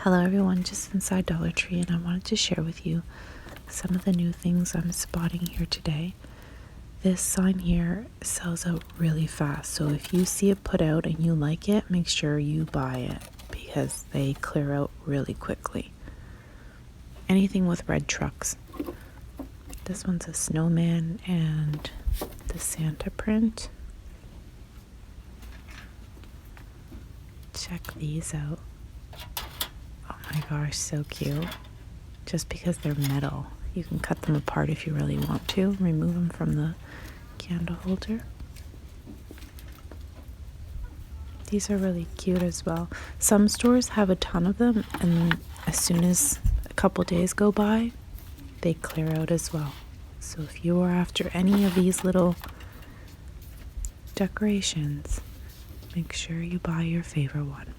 Hello everyone, just inside Dollar Tree, and I wanted to share with you some of the new things I'm spotting here today. This sign here sells out really fast, so if you see it put out and you like it, make sure you buy it because they clear out really quickly. Anything with red trucks. This one's a snowman and the Santa print. Check these out. Oh my gosh, so cute. Just because they're metal. You can cut them apart if you really want to. Remove them from the candle holder. These are really cute as well. Some stores have a ton of them, and as soon as a couple days go by, they clear out as well. So if you are after any of these little decorations, make sure you buy your favorite one.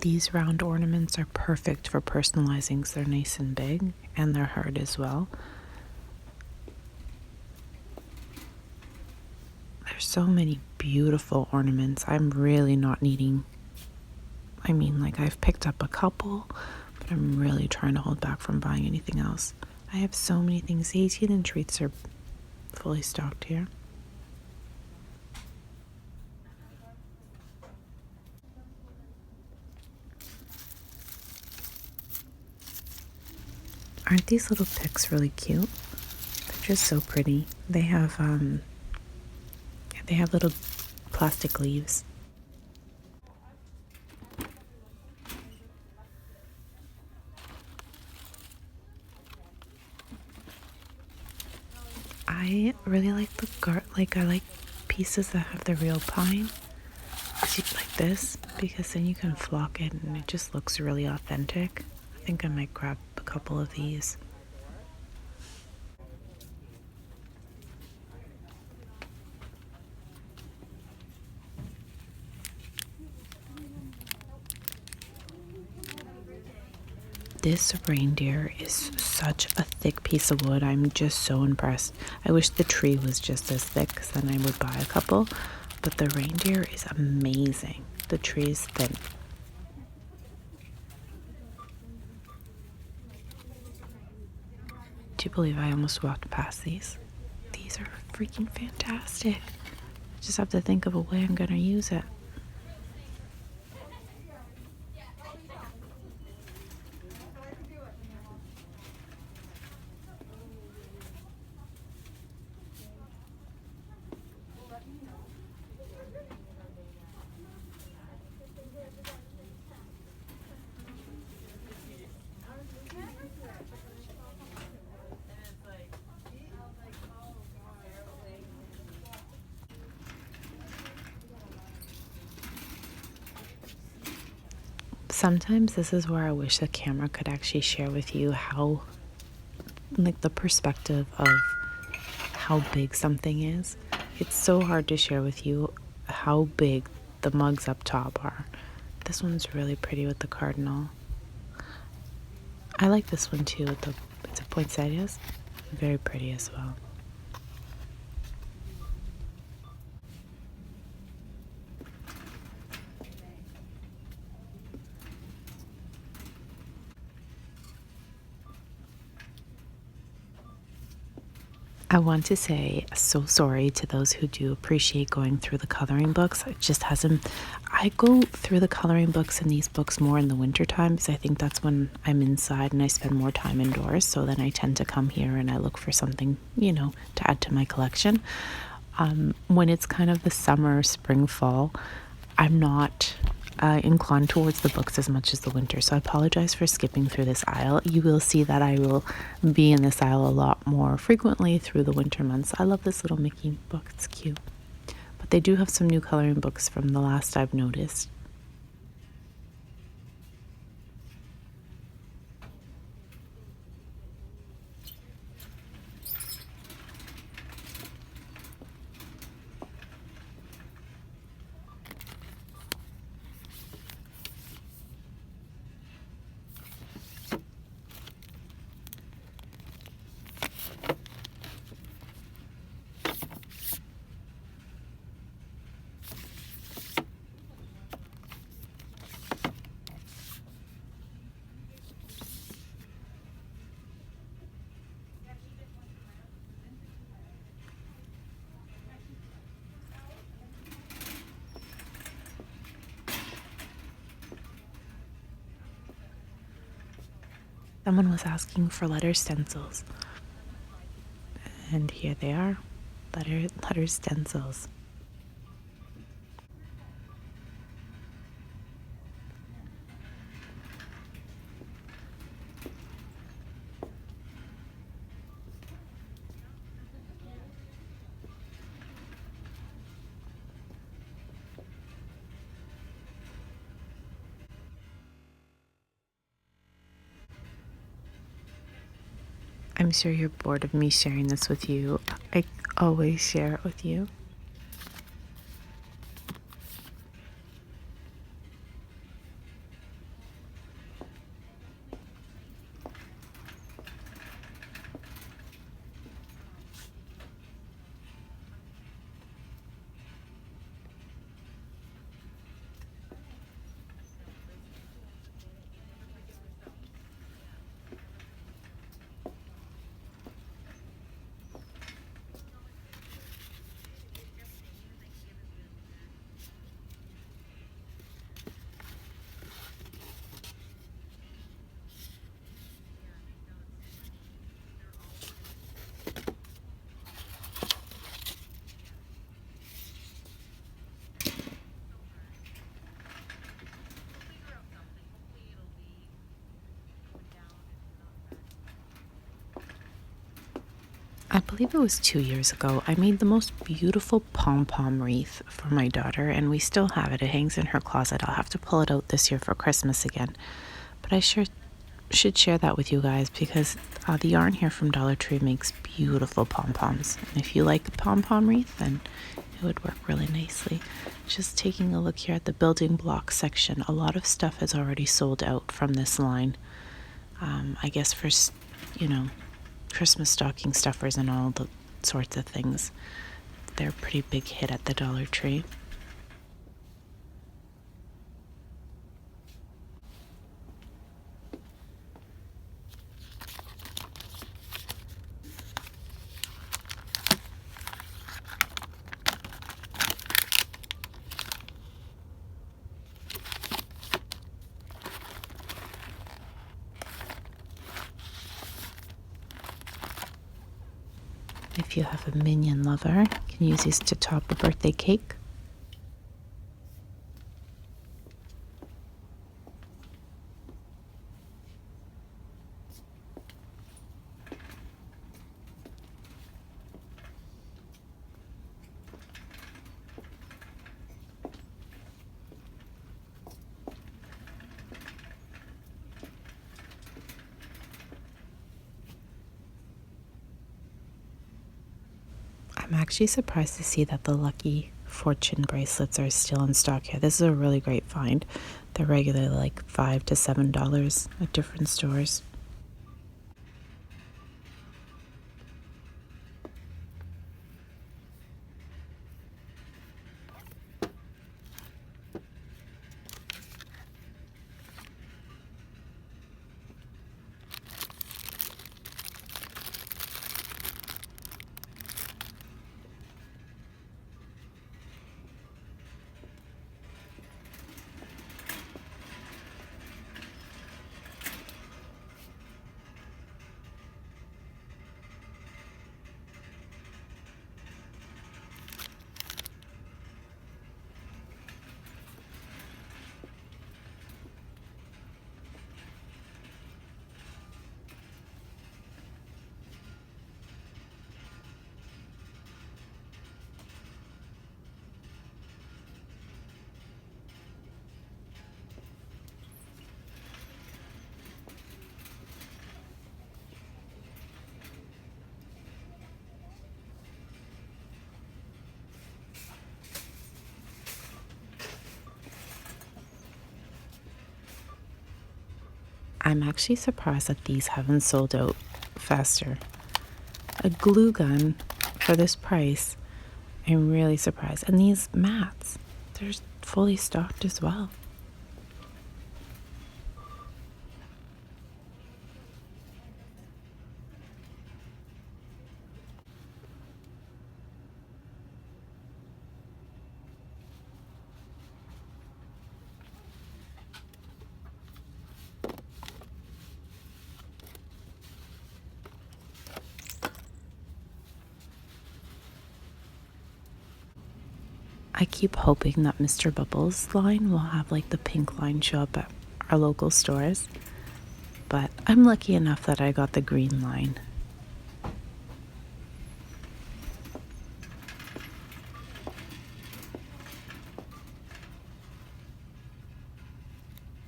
These round ornaments are perfect for personalizing because they're nice and big and they're hard as well. There's so many beautiful ornaments. I'm really not needing, I've picked up a couple, but I'm really trying to hold back from buying anything else. I have so many things. The 18-inch treats are fully stocked here. Aren't these little picks really cute? They're just so pretty. They have little plastic leaves. I really like I like pieces that have the real pine, like this, because then you can flock it and it just looks really authentic. I think I might grab a couple of these. This reindeer is such a thick piece of wood. I'm just so impressed. I wish the tree was just as thick because then I would buy a couple. But the reindeer is amazing. The tree is thin. Do you believe I almost walked past these? These are freaking fantastic. I just have to think of a way I'm going to use it. Sometimes this is where I wish the camera could actually share with you how, the perspective of how big something is. It's so hard to share with you how big the mugs up top are. This one's really pretty with the cardinal. I like this one too with it's a poinsettias. Very pretty as well. I want to say so sorry to those who do appreciate going through the coloring books. It just hasn't, I go through the coloring books and these books more in the winter time because I think that's when I'm inside and I spend more time indoors. So then I tend to come here and I look for something, to add to my collection. When it's kind of the summer, spring, fall, I'm not inclined towards the books as much as the winter. So I apologize for skipping through this aisle. You will see that I will be in this aisle a lot more frequently through the winter months. I love this little Mickey book. It's cute. But they do have some new coloring books from the last I've noticed. Someone was asking for letter stencils. And here they are, letter stencils. I'm sure you're bored of me sharing this with you. I always share it with you. I believe it was 2 years ago, I made the most beautiful Pom Pom Wreath for my daughter, and we still have it. It hangs in her closet. I'll have to pull it out this year for Christmas again. But I sure should share that with you guys because the yarn here from Dollar Tree makes beautiful pom-poms. And if you like Pom Pom Wreath, then it would work really nicely. Just taking a look here at the building block section, a lot of stuff has already sold out from this line. I guess for, Christmas stocking stuffers and all the sorts of things. They're a pretty big hit at the Dollar Tree. If you have a minion lover, you can use these to top a birthday cake. I'm actually surprised to see that the Lucky Fortune bracelets are still in stock here. This is a really great find. They're regularly like $5 to $7 at different stores. I'm actually surprised that these haven't sold out faster. A glue gun for this price, I'm really surprised. And these mats, they're fully stocked as well. I keep hoping that Mr. Bubbles line will have like the pink line show up at our local stores, but I'm lucky enough that I got the green line.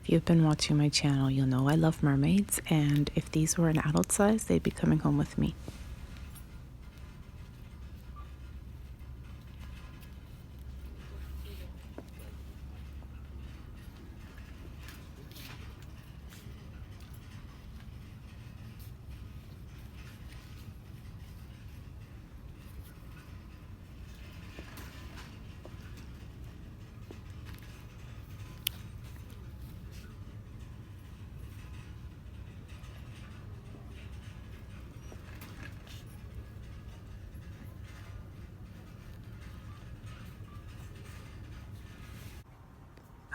If you've been watching my channel, you'll know I love mermaids, and if these were an adult size, they'd be coming home with me.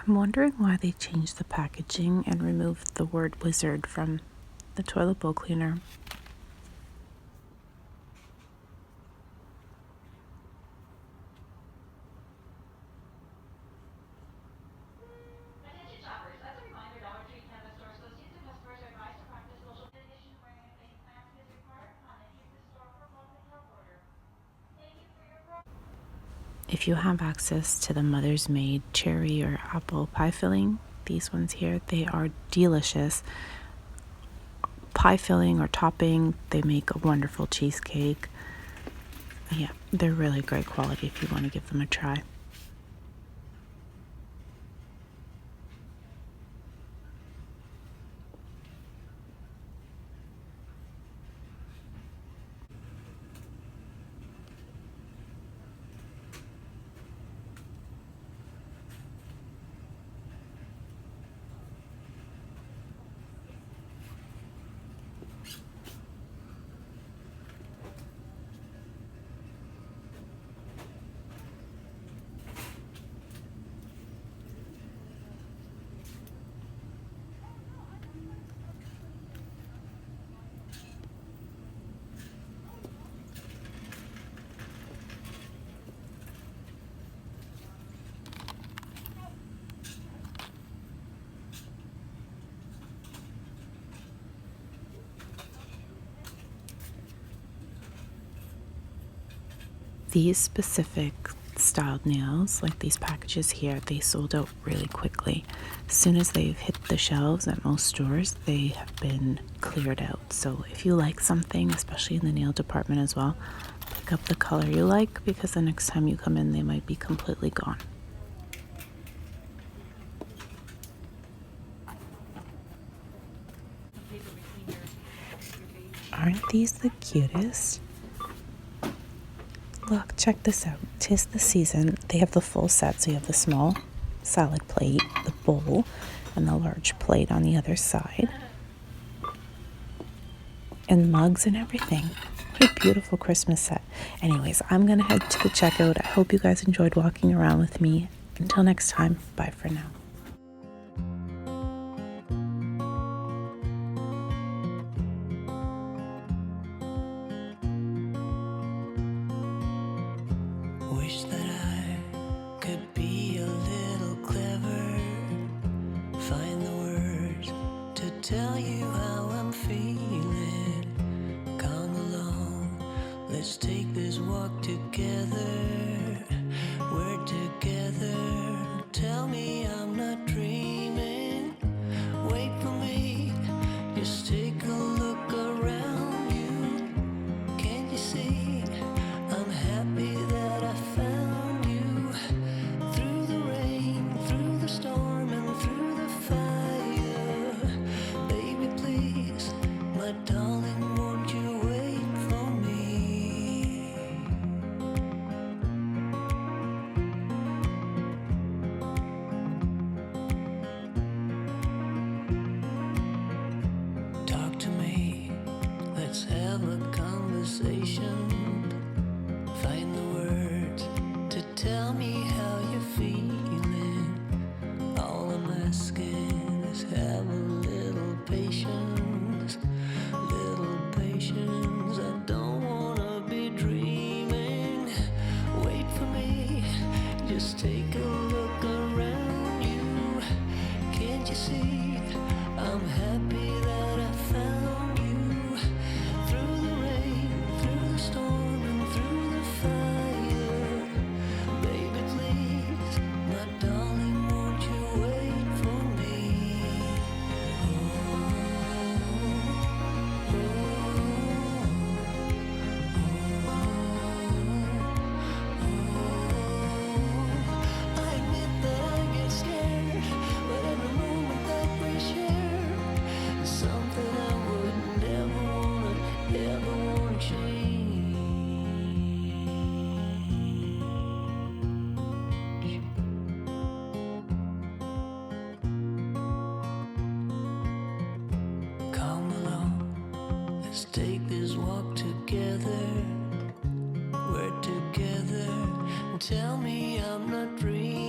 I'm wondering why they changed the packaging and removed the word wizard from the toilet bowl cleaner. If you have access to the Mother's Made cherry or apple pie filling, these ones here, they are delicious. Pie filling or topping, they make a wonderful cheesecake. Yeah, they're really great quality if you want to give them a try. These specific styled nails, like these packages here, they sold out really quickly. As soon as they've hit the shelves at most stores, they have been cleared out. So if you like something, especially in the nail department as well, pick up the color you like, because the next time you come in, they might be completely gone. Aren't these the cutest? Look, check this out. 'Tis the season. They have the full set, so you have the small salad plate, the bowl, and the large plate on the other side. And mugs and everything. What a beautiful Christmas set. Anyways, I'm going to head to the checkout. I hope you guys enjoyed walking around with me. Until next time, bye for now. Wish that I could be a little clever, find the words to tell you how I'm feeling. Come along, let's take this walk together. We're together, tell me I'm not dreaming. Wait for me, just take a look around you. Can't you see I'm happy that I found you? Through the rain, through the storm, and through the fire, baby, take this walk together. We're together. Tell me I'm not dreaming.